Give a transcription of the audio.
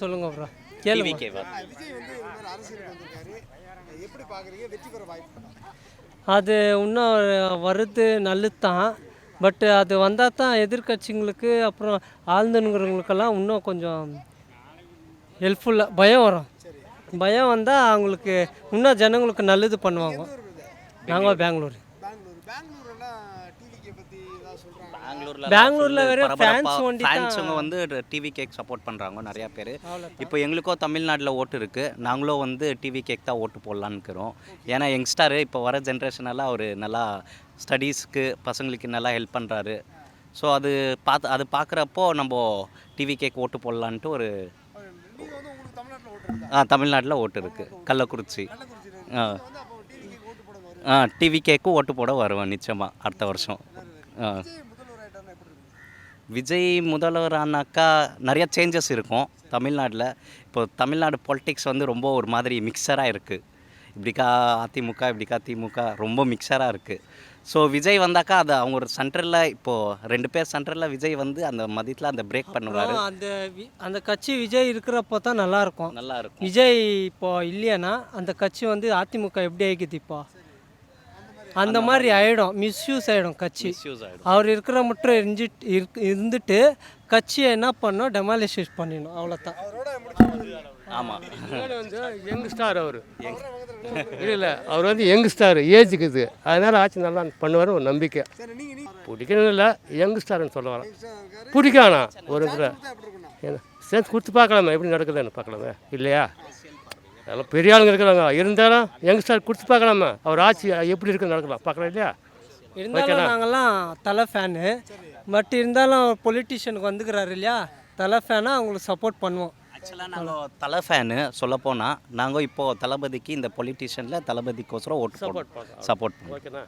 சொல்லுங்க ப்ரோ, கேளுங்க. டிவிகேவா? விஜய் வந்து இந்த மாதிரி அரசியலுக்கு வந்திருக்காரு. எப்படி பார்க்குறீங்க? வெற்றி பெற வாய்ப்பு இருக்கா? அது இன்னும் வருது நல்லது தான். பட் அது வந்தால் தான் எதிர்கட்சிங்களுக்கு அப்புறம் ஆழ்ந்துங்கிறவங்களுக்கெல்லாம் இன்னும் கொஞ்சம் ஹெல்ப்ஃபுல்லாக பயம் வரும். பயம் வந்தால் அவங்களுக்கு இன்னும் ஜனங்களுக்கு நல்லது பண்ணுவாங்க. நாங்கள் பெங்களூர். பெங்களூரெல்லாம் டிவிக்கே பற்றி ஏதாவது சொல்கிறாங்க? பெங்களூர்ல வேற fans ஒண்டி தான். ஃபேன்ஸுங்க வந்து டிவிகேக்கு சப்போர்ட் பண்ணுறாங்க நிறையா பேர். இப்போ எங்களுக்கும் தமிழ்நாட்டில் ஓட்டு இருக்குது. நாங்களும் வந்து டிவிகேக்கு தான் ஓட்டு போடலான்னு இருக்கிறோம். ஏன்னா யங்ஸ்டரு இப்போ வர ஜென்ரேஷனெல்லாம் அவர் நல்லா ஸ்டடீஸ்க்கு பசங்களுக்கு நல்லா ஹெல்ப் பண்ணுறாரு. ஸோ அது பார்க்குறப்போ நம்ம டிவிகேக்கு ஓட்டு போடலான்ட்டு ஒரு நீங்கள் வந்து உங்களுக்கு தமிழ்நாட்டில் ஓட்டு இருக்கா? தமிழ்நாட்டில் ஓட்டு இருக்குது. கள்ளக்குறிச்சி. கள்ளக்குறிச்சியில் ஆ வந்து அப்போ டிவிக்கு ஓட்டு போட வருவாங்க. டிவிகேக்கு ஓட்டு போட வருவேன் நிச்சயமாக அடுத்த வருஷம். விஜய் முதல்வர் ஆயிட்டாருன்னா எப்படி இருக்கும்? விஜய் முதல்வர் ஆனாக்கா நிறைய சேஞ்சஸ் இருக்கும் தமிழ்நாட்டில். இப்போ தமிழ்நாடு பொலிட்டிக்ஸ் வந்து ரொம்ப ஒரு மாதிரி மிக்சராக இருக்குது. இப்படிக்கா அதிமுக, இப்படிக்கா திமுக, ரொம்ப மிக்சராக இருக்குது. ஸோ விஜய் வந்தாக்கா அது அவங்க ஒரு சென்டரில், இப்போது 2 பேர் சென்டரில் விஜய் வந்து அந்த மதியத்தில் அந்த பிரேக் பண்ணுவார். அந்த கட்சி விஜய் இருக்கிறப்போ தான் நல்லாயிருக்கும். நல்லாயிருக்கும். விஜய் இப்போ இல்லையானா அந்த கட்சி வந்து அதிமுக எப்படி ஆகிக்குது இப்போ அந்த மாதிரி ஆகிடும். மிஸ்யூஸ் ஆகிடும் கட்சி. மிஸ்யூஸ் ஆகிடும். அவர் இருக்கிற மட்டும் இருந்துட்டு கட்சியை என்ன பண்ணோம், டெமாலிஷ் பண்ணிடணும், அவ்வளோதான். அவரோட முடிச்சு ஆமாம். வந்து யங் ஸ்டார் அவர். இல்லை அவர் வந்து யங் ஸ்டார், ஏஜுக்கு இது, அதனால் ஆட்சி நல்லா பண்ணுவார் ஒரு நம்பிக்கை. சரி, நீங்கள் பிடிக்கணும் இல்லை, யங் ஸ்டார்னு சொல்ல வரேன். இருக்காரு. பிடிக்கானா ஒரு இதில் கொடுத்தா எப்படி இருக்குண்ணா? சேர்த்து கொடுத்து பார்க்கலாமா எப்படி நடக்குதுன்னு பார்க்கலாமே, இல்லையா? அதெல்லாம் பெரிய ஆளுங்க இருக்கிறாங்க, இருந்தாலும் யங் ஸ்டார் கொடுத்து பார்க்கலாமா, அவர் ஆட்சி எப்படி இருக்குன்னு நடக்கலாம் பார்க்கலாம், இல்லையா? இருந்தாலும் நாங்கள்லாம் தலை ஃபேனு. பட் இருந்தாலும் பொலிட்டிஷியனுக்கு வந்துக்கிறாரு இல்லையா, தலை ஃபேனாக அவங்களுக்கு சப்போர்ட் பண்ணுவோம். ஆக்சுவலாக நாங்கள் தலை ஃபேனு சொல்லப்போனால் நாங்கள் இப்போது தளபதிக்கு இந்த பொலிட்டிஷியனில் தளபதிக்கோசரம் ஓட்டு சப்போர்ட் பண்ணுவோம். ஓகேண்ணா.